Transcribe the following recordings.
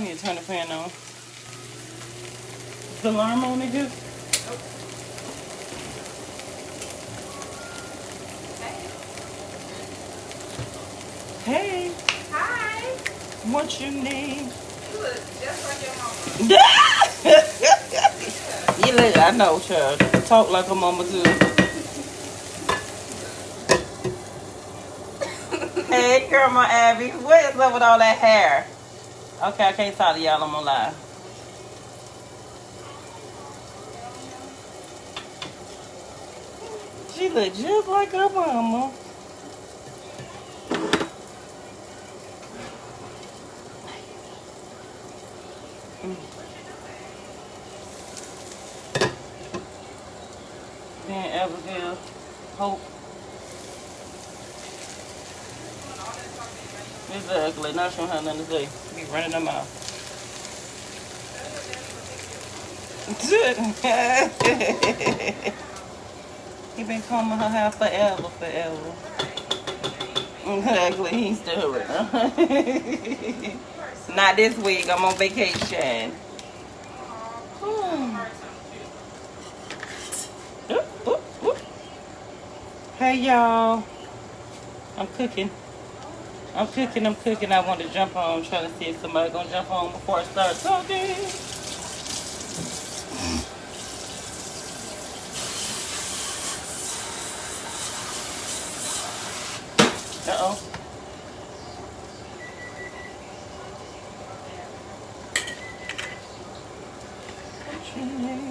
need to turn the fan on. Is the alarm on, nigga? Hey. Hi. What's your name? You look just like your mama. You look, I know, child. Talk like a mama too. Hey, Grandma Abby. What is up with all that hair? Okay, I can't talk to y'all. I'm gonna lie. She look just like her mama. Then Abigail, Hope. It's ugly. Now she don't have nothing to say. Be running her mouth. He been combing her hair forever. Exactly. He's still around. Not this week. I'm on vacation. Hey y'all. I'm cooking. I want to jump on, trying to see if somebody gonna jump on before I start talking. Uh-oh. What's your name?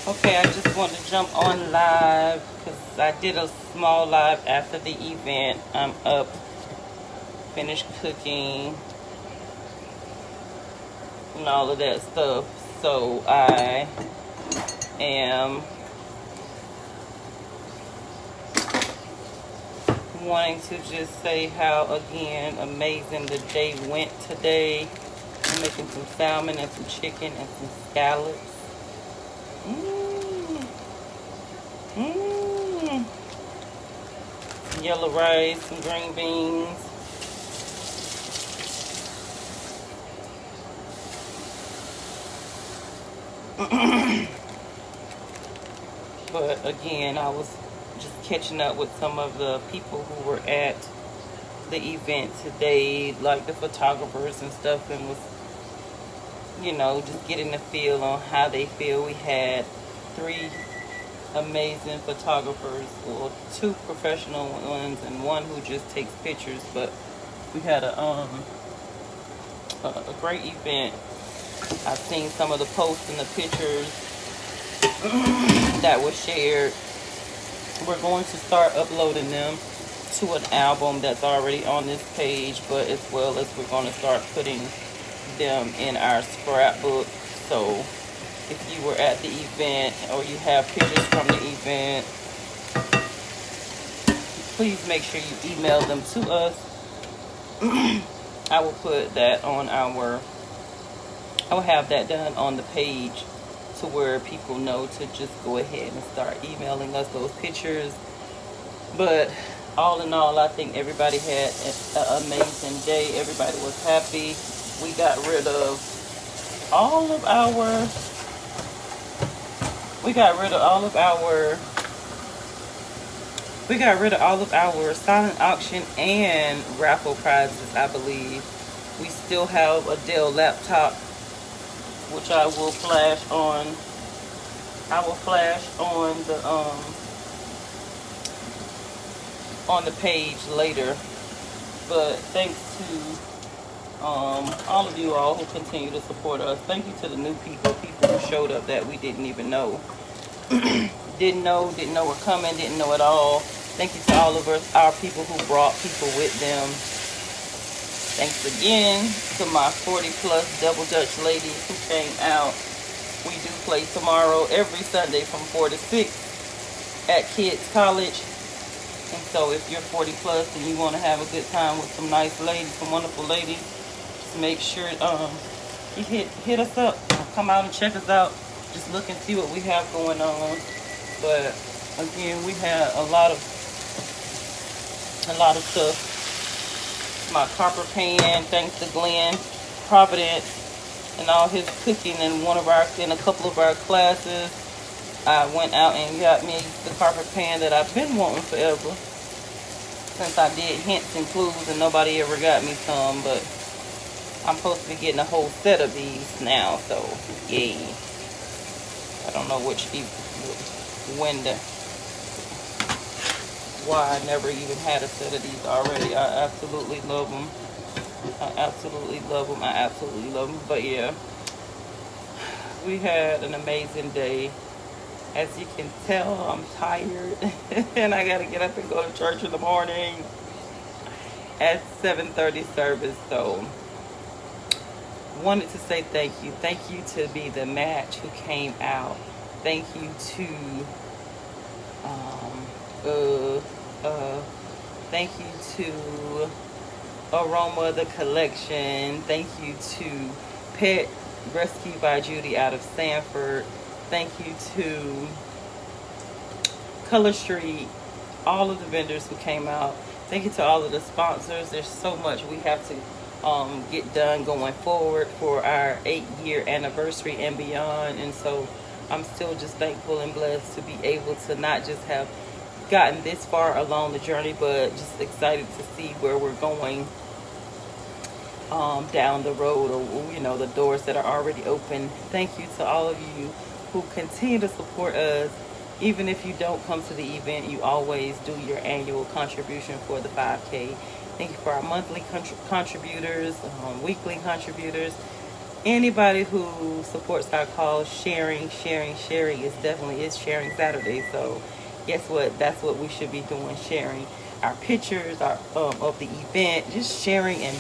Okay, I just want to jump on live because I did a small live after the event. I'm up, finished cooking, and all of that stuff. So I am wanting to just say how, again, amazing the day went today. I'm making some salmon and some chicken and some scallops. Some yellow rice, some green beans. But again, I was just catching up with some of the people who were at the event today, like the photographers and stuff, and was, you know, just getting a feel on how they feel. We had 3 amazing photographers, or 2 professional ones and 1 who just takes pictures. But we had a great event. I've seen some of the posts and the pictures that were shared. We're going to start uploading them to an album that's already on this page, but as well as we're going to start putting them in our scrapbook. So if you were at the event or you have pictures from the event, please make sure you email them to us. I will put that on I will have that done on the page to where people know to just go ahead and start emailing us those pictures. But all in all, I think everybody had an amazing day. Everybody was happy. We got rid of all of our silent auction and raffle prizes, I believe. We still have a Dell laptop, which I will flash on the on the page later. But thanks to all of you all who continue to support us. Thank you to the new people who showed up that we didn't even know. didn't know were coming, didn't know at all. Thank you to all of us, our people who brought people with them. Thanks again to my 40 plus double Dutch ladies who came out. We do play tomorrow every Sunday from 4 to 6 at Kids College. And so if you're 40 plus and you want to have a good time with some nice ladies, some wonderful ladies, just make sure you hit us up. Come out and check us out. Just look and see what we have going on. But again, we had a lot of stuff. My copper pan, thanks to Glenn Providence and all his cooking in a couple of our classes. I went out and got me the copper pan that I've been wanting forever, since I did hints and clues and nobody ever got me some. But I'm supposed to be getting a whole set of these now, so yay. I don't know why I never even had a set of these already. I absolutely love them. I absolutely love them. But yeah, we had an amazing day. As you can tell, I'm tired and I gotta get up and go to church in the morning at 7:30 service. So wanted to say thank you. Thank you to Be The Match who came out. Thank you to thank you to Aroma the Collection. Thank you to Pet Rescue by Judy out of Sanford. Thank you to Color Street, all of the vendors who came out. Thank you to all of the sponsors. There's so much we have to get done going forward for our 8-year anniversary and beyond. And so I'm still just thankful and blessed to be able to not just have gotten this far along the journey, but just excited to see where we're going down the road, or the doors that are already open. Thank you to all of you who continue to support us. Even if you don't come to the event, you always do your annual contribution for the 5K. Thank you for our monthly contributors, weekly contributors, anybody who supports our cause. Sharing is definitely sharing Saturday. So guess what? That's what we should be doing, sharing our pictures of the event, just sharing and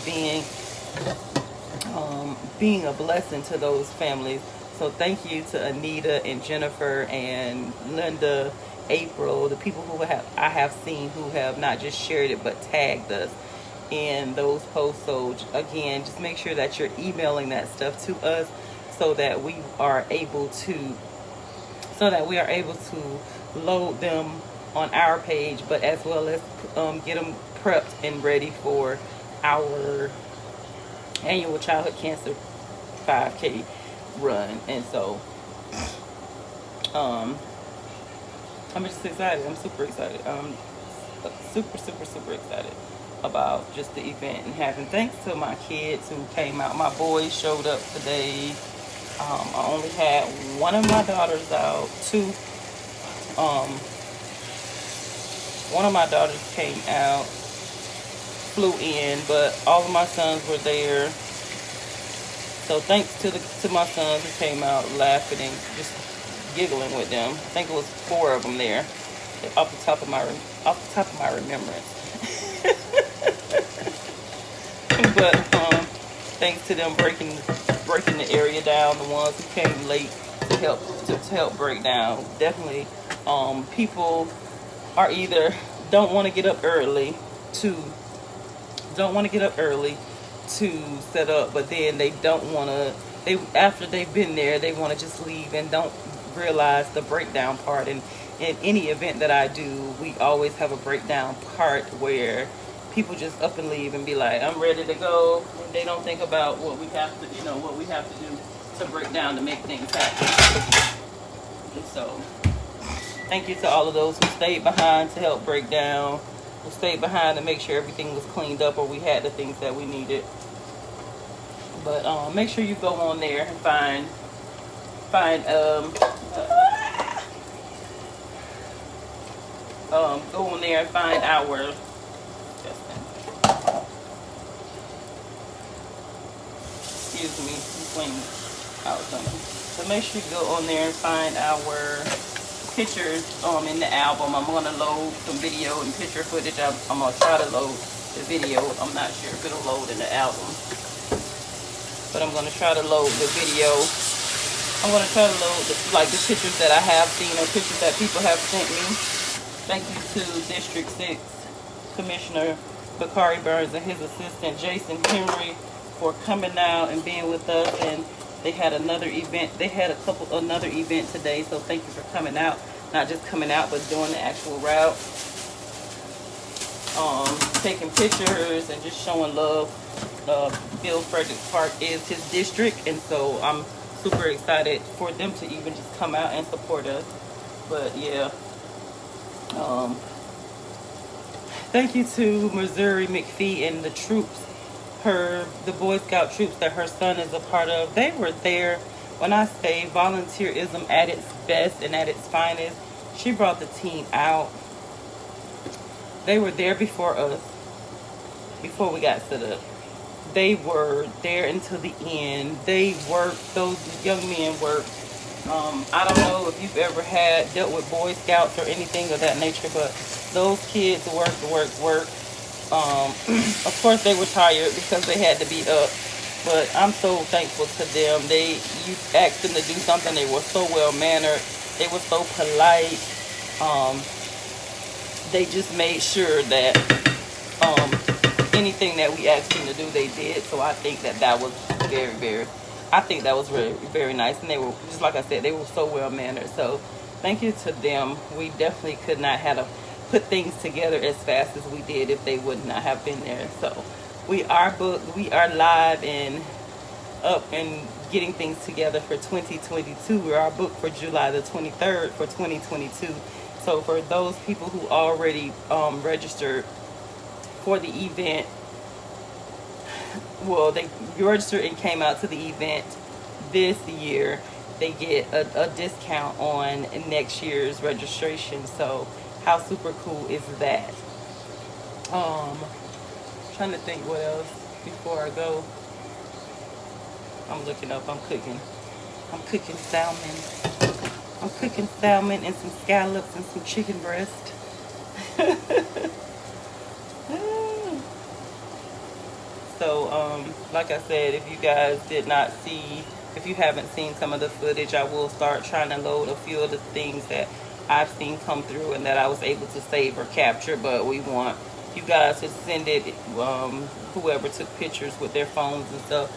being a blessing to those families. So thank you to Anita and Jennifer and Linda, April, the people who I have seen who have not just shared it but tagged us in those posts. So again, just make sure that you're emailing that stuff to us so that we are able to load them on our page, but as well as get them prepped and ready for our annual childhood cancer 5K run. And so I'm just excited. I'm super excited. Super excited about just the event and having. Thanks to my kids who came out. My boys showed up today. I only had one of my daughters out. One of my daughters came out, flew in, but all of my sons were there. So thanks to my sons who came out laughing and just giggling with them. I think it was 4 of them there, off the top of my remembrance. But thanks to them breaking the area down, the ones who came late to help break down. Definitely, people are either don't want to get up early to set up, but then they don't want to. After they've been there, they want to just leave and don't realize the breakdown part. And in any event that I do, we always have a breakdown part where people just up and leave and be like, I'm ready to go. And they don't think about what we have to do to break down to make things happen. And so thank you to all of those who stayed behind to help break down, who stayed behind to make sure everything was cleaned up or we had the things that we needed. But make sure you go on there and find go on there and find our, excuse me, clean out something. So make sure you go on there and find our pictures in the album. I'm gonna load some video and picture footage. I'm gonna try to load the video. I'm not sure if it'll load in the album, but I'm gonna try to load the video. I'm gonna try to load the pictures that I have seen or pictures that people have sent me. Thank you to District 6 Commissioner Bakari Burns and his assistant Jason Henry for coming out and being with us. And they had another event. They had another event today. So thank you for coming out. Not just coming out, but doing the actual route. Taking pictures and just showing love. Bill Frederick Park is his district, and so I'm super excited for them to even just come out and support us. But yeah, thank you to Missouri McPhee and the troops, the Boy Scout troops that her son is a part of. They were there. When I say volunteerism at its best and at its finest, she brought the team out. They were there before us, before we got set up. They were there until the end. They worked, those young men worked. I don't know if you've ever dealt with Boy Scouts or anything of that nature, but those kids worked. Of course they were tired because they had to be up, but I'm so thankful to them. You asked them to do something, they were so well mannered, they were so polite. They just made sure that anything that we asked them to do, they did. So I think that was very, very nice. And they were, just like I said, they were so well mannered. So thank you to them. We definitely could not have put things together as fast as we did if they would not have been there. So we are booked. We are live and up and getting things together for 2022. We are booked for July the 23rd for 2022. So for those people who already registered for the event, well, they registered and came out to the event this year, they get a discount on next year's registration. So how super cool is that? Trying to think what else before I go. I'm looking up. I'm cooking salmon. I'm cooking salmon and some scallops and some chicken breast. So, like I said, if you guys if you haven't seen some of the footage, I will start trying to load a few of the things that I've seen come through and that I was able to save or capture. But we want you guys to send it, whoever took pictures with their phones and stuff,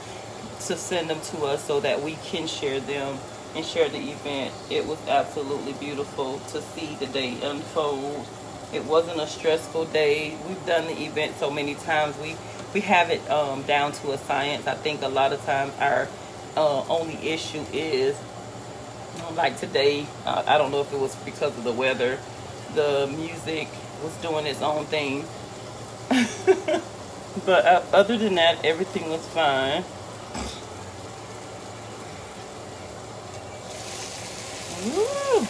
to send them to us so that we can share them and share the event. It was absolutely beautiful to see the day unfold. It wasn't a stressful day. We've done the event so many times. We have it down to a science. I think a lot of times our only issue is, like today, I don't know if it was because of the weather, the music was doing its own thing. But other than that, everything was fine. Woo.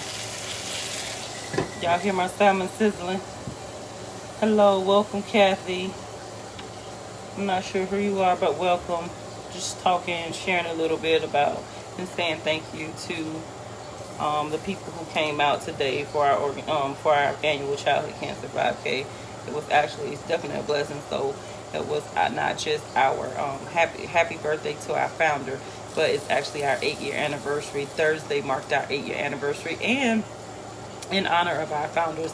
Y'all hear my salmon sizzling? Hello, welcome Kathy. I'm not sure who you are, but welcome. Just talking, sharing a little bit about and saying thank you to the people who came out today for our annual childhood cancer 5K. It's definitely a blessing. So it was not just our happy birthday to our founder, but it's actually our 8-year anniversary. Thursday marked our 8-year anniversary, and in honor of our founders,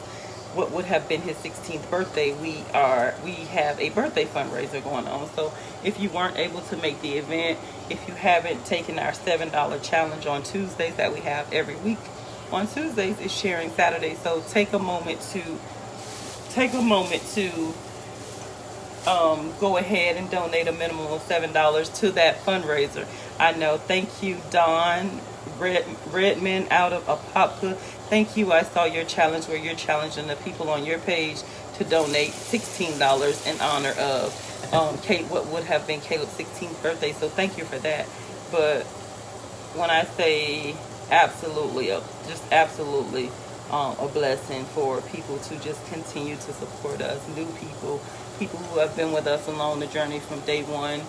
what would have been his 16th birthday, we have a birthday fundraiser going on. So if you weren't able to make the event, if you haven't taken our $7 challenge on Tuesdays that we have every week, on Tuesdays is Sharing Saturday. So take a moment to go ahead and donate a minimum of $7 to that fundraiser. I know. Thank you, Dawn Redman out of Apopka. Thank you. I saw your challenge where you're challenging the people on your page to donate $16 in honor of what would have been Caleb's 16th birthday. So thank you for that. But when I say absolutely, just absolutely a blessing for people to just continue to support us, new people, people who have been with us along the journey from day one,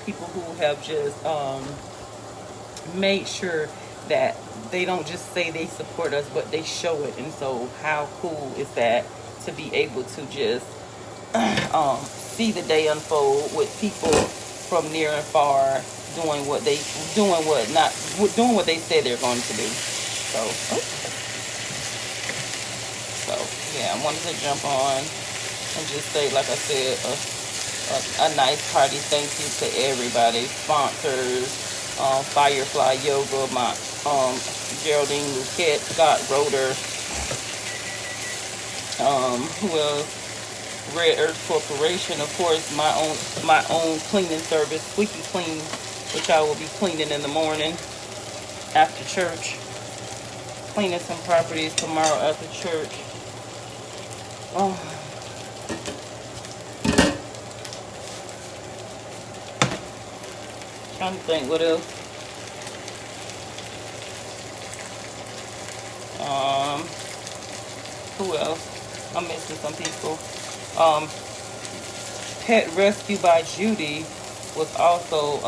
people who have just made sure that they don't just say they support us, but they show it. And so how cool is that to be able to just see the day unfold with people from near and far doing what they said they're going to do. So yeah, I wanted to jump on and just say, like I said, a nice hearty thank you to everybody, sponsors, Firefly Yoga, my Geraldine Luquette, Scott Roeder, who else? Red Earth Corporation, of course, my own cleaning service, Squeaky Clean, which I will be cleaning in the morning after church. Cleaning some properties tomorrow after church. Oh. Trying to think what else. Who else? I'm missing some people. Pet Rescue by Judy was also,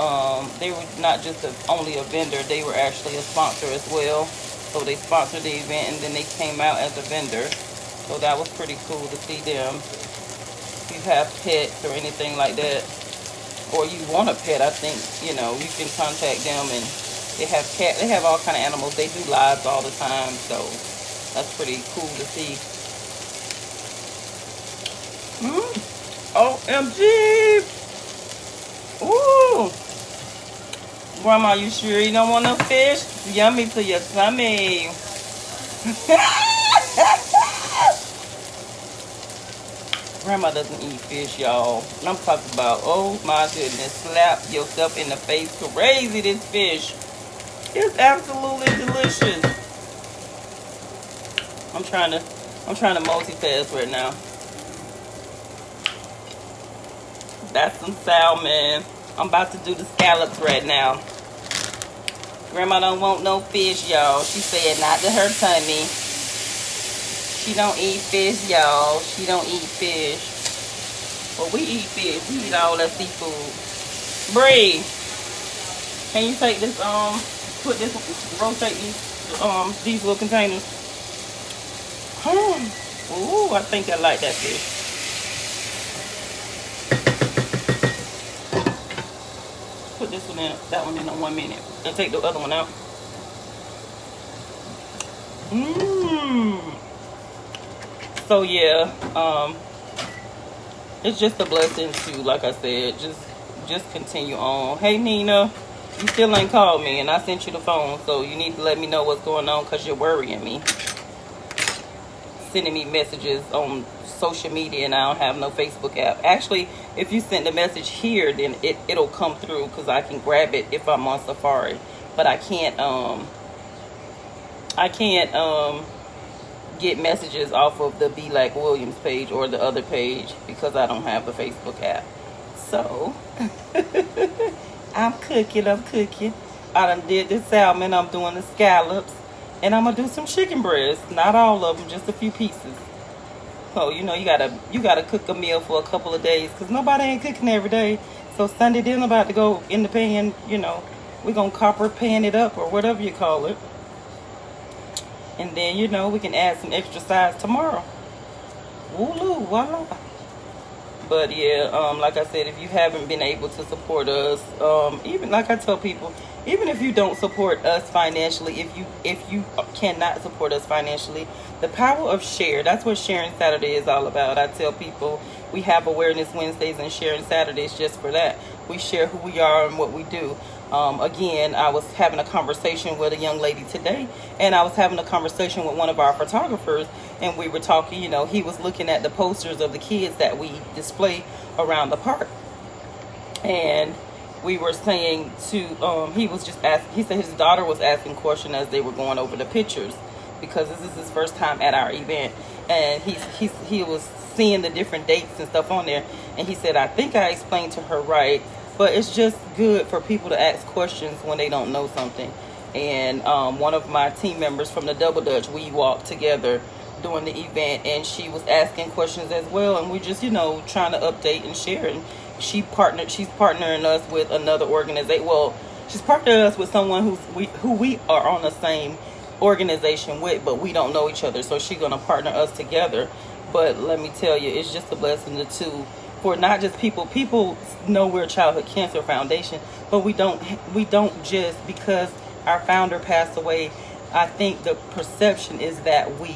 they were not just only a vendor, they were actually a sponsor as well. So they sponsored the event and then they came out as a vendor. So that was pretty cool to see them. If you have pets or anything like that, or you want a pet, I think, you can contact them, and they have all kind of animals. They do lives all the time, so that's pretty cool to see. OMG! Ooh! Grandma, you sure you don't want no fish? It's yummy to your tummy. Grandma doesn't eat fish, y'all. I'm talking about, oh my goodness, slap yourself in the face. Crazy, this fish. It's absolutely delicious. I'm trying to multitask right now. That's some salmon. I'm about to do the scallops right now. Grandma don't want no fish, y'all. She said not to her tummy. She don't eat fish, y'all. She don't eat fish. Well, we eat fish. We eat all that seafood. Bree, can you take this, rotate these little containers? Ooh, I think I like that fish. Put this one in, that one in 1 minute. And take the other one out. So yeah, it's just a blessing to, like I said, just continue on. Hey Nina, you still ain't called me, and I sent you the phone, so you need to let me know what's going on, because you're worrying me. Sending me messages on social media, and I don't have no Facebook app. Actually, if you send a message here, then it'll come through, because I can grab it if I'm on Safari. But I can't get messages off of the Be Like Williams page or the other page, because I don't have the Facebook app. So I'm cooking. I done did the salmon. I'm doing the scallops, and I'm gonna do some chicken breasts. Not all of them, just a few pieces. So you gotta cook a meal for a couple of days, because nobody ain't cooking every day. So Sunday dinner about to go in the pan. We're gonna copper pan it up, or whatever you call it. And then, we can add some extra sides tomorrow. Wooloo, voila. But yeah, like I said, if you haven't been able to support us, even like I tell people, even if you don't support us financially, if you cannot support us financially, the power of share, that's what Sharing Saturday is all about. I tell people we have Awareness Wednesdays and Sharing Saturdays just for that. We share who we are and what we do. Again, I was having a conversation with a young lady today, and I was having a conversation with one of our photographers, and we were talking, he was looking at the posters of the kids that we display around the park. And we were saying he was just asking, he said his daughter was asking questions as they were going over the pictures, because this is his first time at our event, and he was seeing the different dates and stuff on there, and he said, I think I explained to her right, but it's just good for people to ask questions when they don't know something. and one of my team members from the Double Dutch, we walked together during the event, and she was asking questions as well, and we just, you know, trying to update and share. And she's partnering us with another organization. Well, she's partnering us with someone who we are on the same organization with, but we don't know each other, so she's gonna partner us together. But let me tell you, it's just a blessing to for not just people know we're a childhood cancer foundation, but we don't just because our founder passed away. I think the perception is that we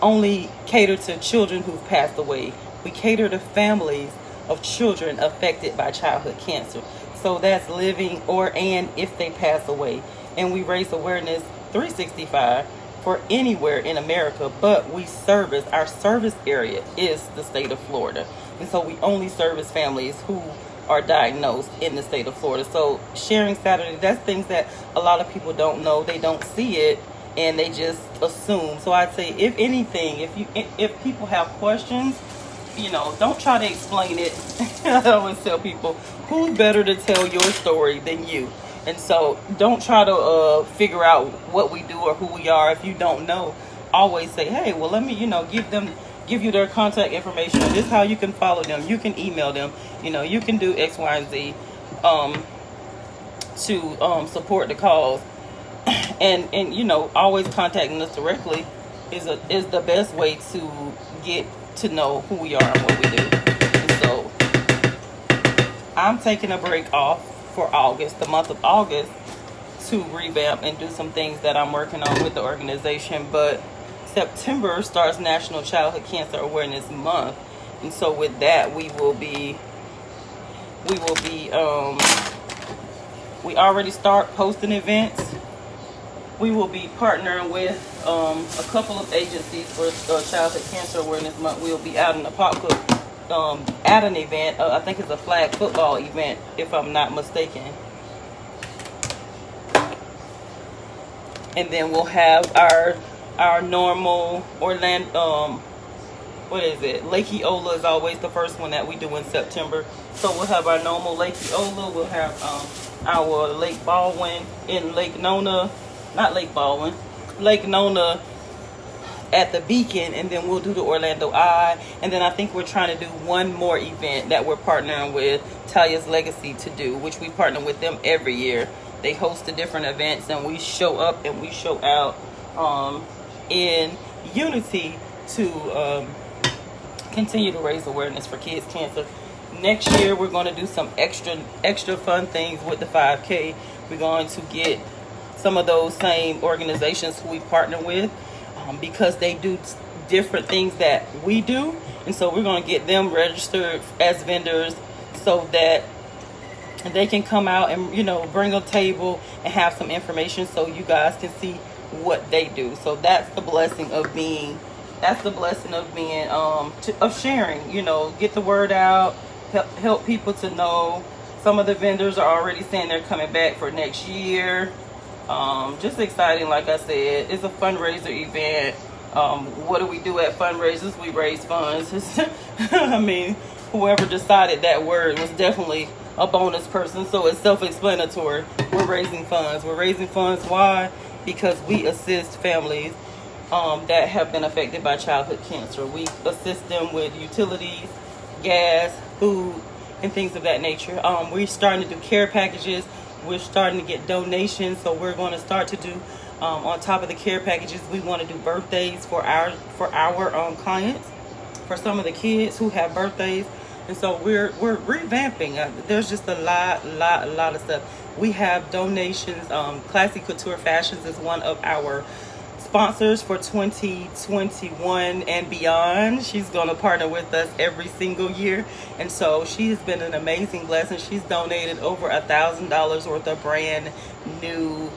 only cater to children who've passed away. We cater to families of children affected by childhood cancer. So that's living and if they pass away. And we raise awareness 365 for anywhere in America, but our service area is the state of Florida. And so we only service families who are diagnosed in the state of Florida. So sharing Saturday, that's things that a lot of people don't know. They don't see it and they just assume. So I'd say, if anything, if people have questions, you know, don't try to explain it. I always tell people, who's better to tell your story than you? And so don't try to figure out what we do or who we are. If you don't know, always say, hey, well, let me, you know, give you their contact information. This is how you can follow them. You can email them. You know, you can do X, Y, and Z to support the cause. And you know, always contacting us directly is the best way to get to know who we are and what we do. And so I'm taking a break off for August, the month of August, to revamp and do some things that I'm working on with the organization. But September starts National Childhood Cancer Awareness Month, and so with that we already start posting events. We will be partnering with a couple of agencies for Childhood Cancer Awareness Month. We'll be out in the Apopka at an event. I think it's a flag football event, if I'm not mistaken. And then we'll have our normal Orlando, Lake Eola is always the first one that we do in September. So we'll have our normal Lake Eola. We'll have our Lake Baldwin in Lake Nona at the Beacon, and then we'll do the Orlando Eye. And then I think we're trying to do one more event that we're partnering with Talia's Legacy to do, which we partner with them every year. They host the different events, and we show up and we show out in unity to continue to raise awareness for kids' cancer. Next year, we're going to do some extra fun things with the 5K. We're going to get some of those same organizations who we partner with, because they do different things that we do. And so we're going to get them registered as vendors so that they can come out and, you know, bring a table and have some information so you guys can see what they do. So that's the blessing of sharing, you know, get the word out, help people to know. Some of the vendors are already saying they're coming back for next year. Just exciting. Like I said, it's a fundraiser event. What do we do at fundraisers? We raise funds. I mean, whoever decided that word was definitely a bonus person, so it's self-explanatory. We're raising funds. Why? Because we assist families that have been affected by childhood cancer. We assist them with utilities, gas, food, and things of that nature. We're starting to do care packages. We're starting to get donations, so we're going to start to do on top of the care packages. We want to do birthdays for our clients, for some of the kids who have birthdays. And so we're revamping. There's just a lot of stuff. We have donations. Classy Couture Fashions is one of our sponsors for 2021 and beyond. She's going to partner with us every single year, and so she has been an amazing blessing. She's donated over $1,000 worth of brand new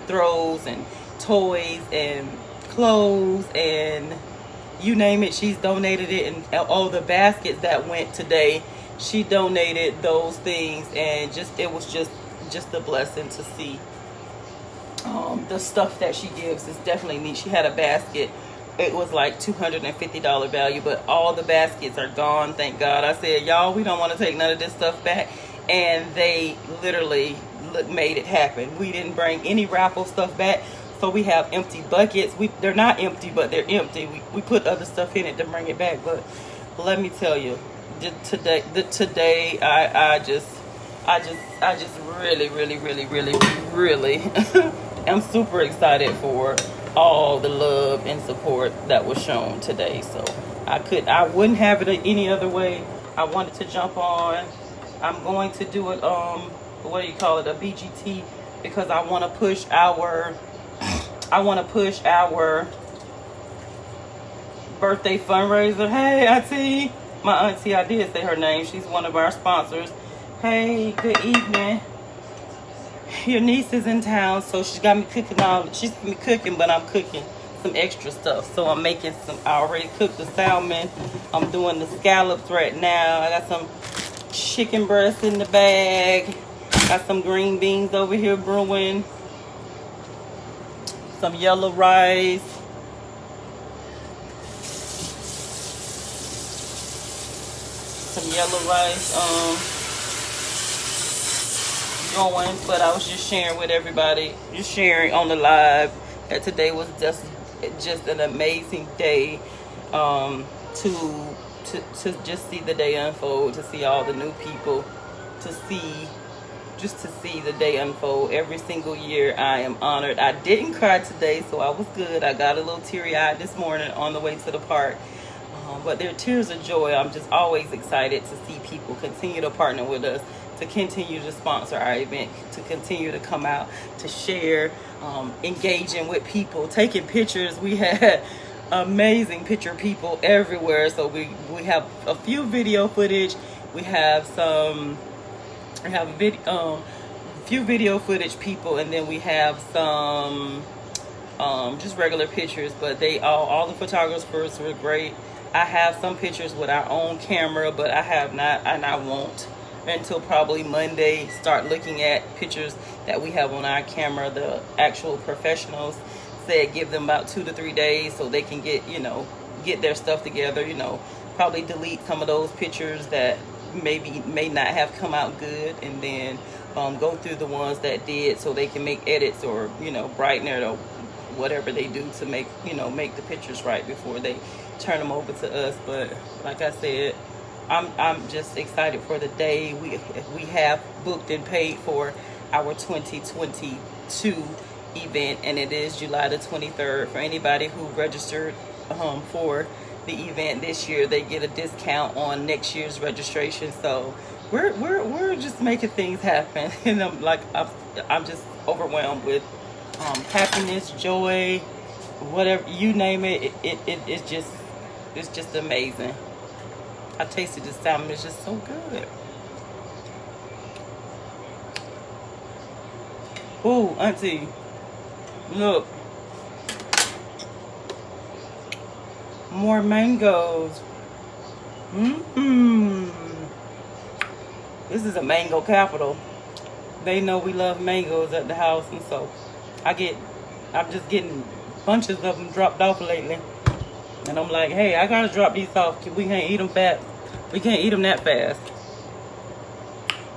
throws and toys and clothes and you name it. She's donated it, and all the baskets that went today, she donated those things. And it was just a blessing to see. The stuff that she gives is definitely neat. She had a basket. It was like $250 value, but all the baskets are gone, thank God. I said, y'all, we don't want to take none of this stuff back. and they literally made it happen. We didn't bring any raffle stuff back, so we have empty buckets. They're not empty, but they're empty. We put other stuff in it to bring it back. But let me tell you, today I just really am super excited for all the love and support that was shown today. So I wouldn't have it any other way. I wanted to jump on. I'm going to do it, what do you call it, a BGT, because I want to push our birthday fundraiser. Hey, auntie. My auntie, I did say her name. She's one of our sponsors. Hey, good evening. Your niece is in town, so she's got me cooking she's got me cooking, but I'm cooking some extra stuff. So I'm making I already cooked the salmon. I'm doing the scallops right now. I got some chicken breast in the bag. Got some green beans over here brewing. Some yellow rice. Going, but I was just sharing with everybody, just sharing on the live that today was just an amazing day, to just see the day unfold, to see all the new people, to see the day unfold. Every single year I am honored. I didn't cry today, so I was good. I got a little teary-eyed this morning on the way to the park. But they're tears of joy. I'm just always excited to see people continue to partner with us, to continue to sponsor our event, to continue to come out, to share, engaging with people, taking pictures. We had amazing picture people everywhere. So we have a few video footage. We have few video footage people, and then we have some just regular pictures. But all the photographers were great. I have some pictures with our own camera, but I have not, and I won't until probably Monday, start looking at pictures that we have on our camera. The actual professionals said give them about 2 to 3 days so they can get their stuff together, probably delete some of those pictures that may not have come out good, and then go through the ones that did so they can make edits or, brighten it or whatever they do to make the pictures right before they turn them over to us. But like I said, I'm just excited for the day. We have booked and paid for our 2022 event, and it is July the 23rd. For anybody who registered for the event this year, they get a discount on next year's registration. So we're just making things happen, and I'm just overwhelmed with happiness, joy, whatever you name it. It's just amazing. I tasted this salmon. It's just so good. Ooh, auntie, look, more mangoes. This is a mango capital. They know we love mangoes at the house, and so I'm just getting bunches of them dropped off lately. And I'm like, hey, I gotta drop these off. We can't eat them fast. We can't eat them that fast.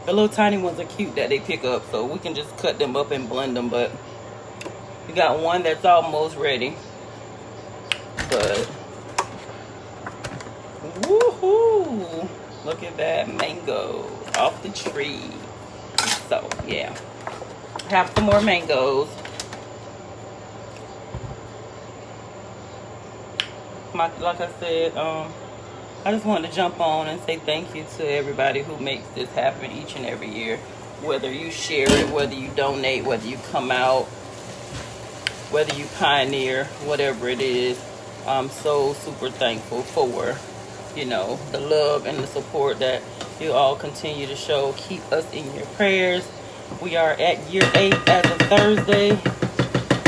The little tiny ones are cute that they pick up, so we can just cut them up and blend them. But we got one that's almost ready. But woohoo! Look at that mango off the tree. So yeah, have some more mangoes. Like I said, I just wanted to jump on and say thank you to everybody who makes this happen each and every year. Whether you share it, whether you donate, whether you come out, whether you pioneer, whatever it is, I'm so super thankful for, the love and the support that you all continue to show. Keep us in your prayers. We are at year 8 as of Thursday.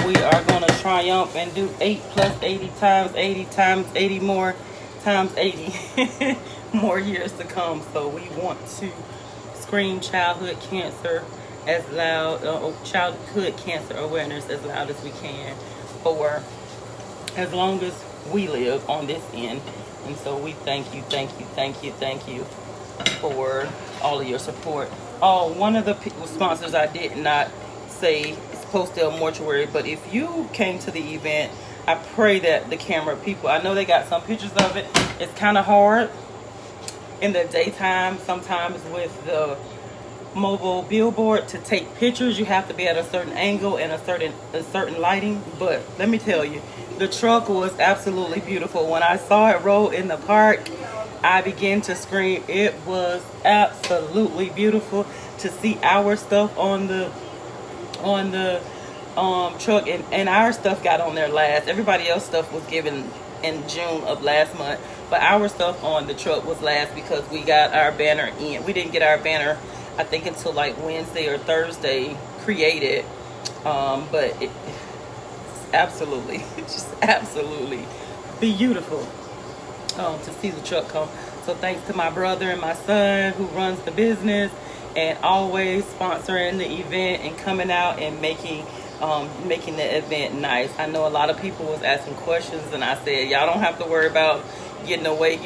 We are going to triumph and do 8 plus 80 times 80 times 80 more times 80 more years to come. So we want to scream childhood cancer as loud, childhood cancer awareness as loud as we can for as long as we live on this end. And so we thank you for all of your support. Oh, one of the sponsors I did not say is Postdale Mortuary, but if you came to the event, I pray that the camera people, I know they got some pictures of it. It's kind of hard in the daytime sometimes with the mobile billboard to take pictures. You have to be at a certain angle and a certain lighting. But let me tell you, the truck was absolutely beautiful. When I saw it roll in the park, I began to scream. It was absolutely beautiful to see our stuff on the truck, and our stuff got on there last. Everybody else stuff was given in June of last month, but our stuff on the truck was last because we got our banner in. We didn't get our banner, I think, until like Wednesday or Thursday created. But it's absolutely, just absolutely beautiful to see the truck come. So thanks to my brother and my son who runs the business and always sponsoring the event and coming out and making the event nice. I know a lot of people was asking questions, and I said, y'all don't have to worry about getting away,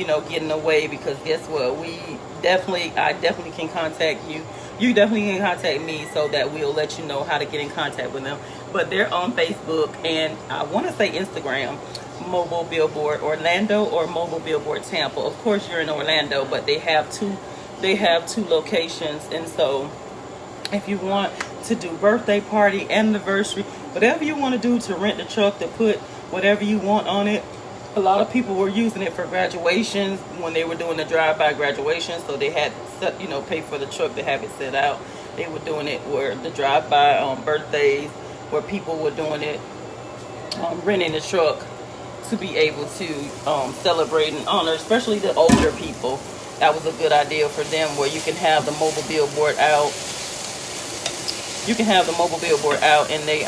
because guess what? I definitely can contact you. You definitely can contact me so that we'll let you know how to get in contact with them. But they're on Facebook and I want to say Instagram, Mobile Billboard Orlando or Mobile Billboard Tampa. Of course, you're in Orlando, but they have two locations. And so if you want to do birthday party, anniversary, whatever you want to do to rent the truck to put whatever you want on it. A lot of people were using it for graduations when they were doing the drive-by graduation, so they had to, pay for the truck to have it set out. They were doing it where the drive-by birthdays, where people were doing it, renting the truck to be able to celebrate and honor, especially the older people. That was a good idea for them, where you can have the mobile billboard out. You can have the mobile billboard out, and they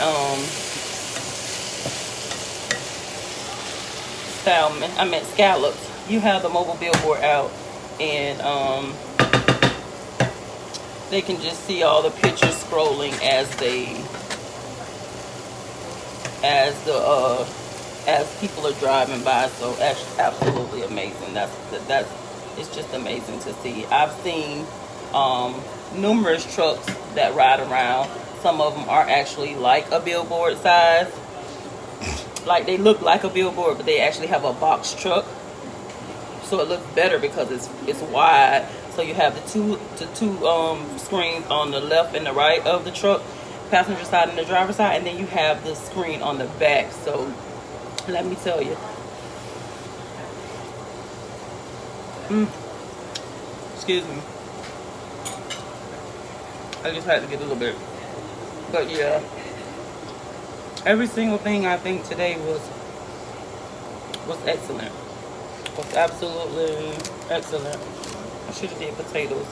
scallops. You have the mobile billboard out, and they can just see all the pictures scrolling as people are driving by. So that's absolutely amazing. It's just amazing to see. I've seen numerous trucks that ride around. Some of them are actually like a billboard size. Like they look like a billboard, but they actually have a box truck, so it looks better because it's wide. So you have the two screens on the left and the right of the truck, passenger side and the driver's side, and then you have the screen on the back. So let me tell you, excuse me, I just had to get a little bit, but yeah. Every single thing I think today was excellent. Was absolutely excellent. I should have did potatoes.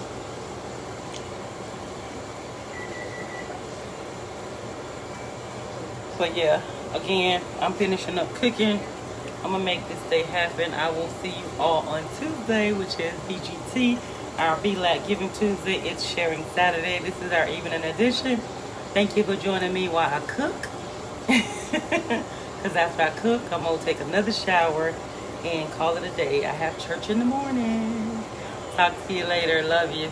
But yeah, again, I'm finishing up cooking. I'm gonna make this day happen. I will see you all on Tuesday, which is BGT, our BLAC Giving Tuesday. It's Sharing Saturday. This is our evening edition. Thank you for joining me while I cook. Because after I cook, I'm going to take another shower and call it a day. I have church in the morning. Talk to you later. Love you.